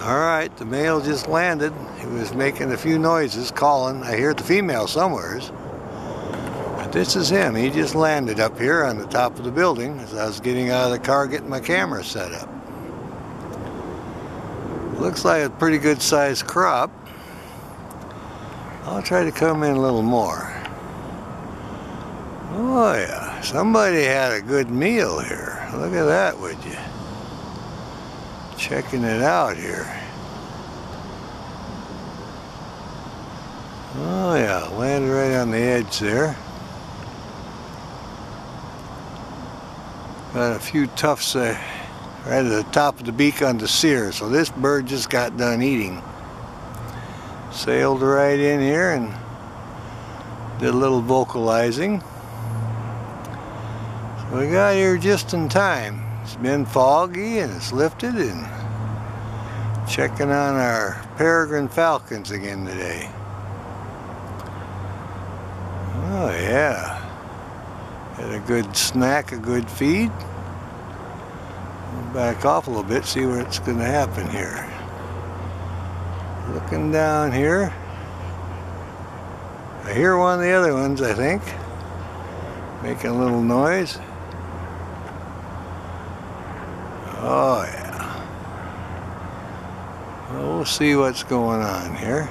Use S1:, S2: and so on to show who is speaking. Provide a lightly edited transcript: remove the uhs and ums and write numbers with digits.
S1: Alright, the male just landed. He was making a few noises, calling. I hear the female somewheres. But this is him. He just landed up here on the top of the building as I was getting out of the car getting my camera set up. Looks like a pretty good sized crop. I'll try to come in a little more. Oh yeah, somebody had a good meal here. Look at that, would you? Checking it out here. Oh yeah, landed right on the edge there. Got a few tufts right at the top of the beak on the sear, so this bird just got done eating. Sailed right in here and did a little vocalizing. So we got here just in time. It's been foggy and it's lifted, and checking on our Peregrine Falcons again today. Oh yeah. Had a good snack, a good feed. We'll back off a little bit, see what's going to happen here. Looking down here. I hear one of the other ones, I think. Making a little noise. Oh yeah. Well, we'll see what's going on here.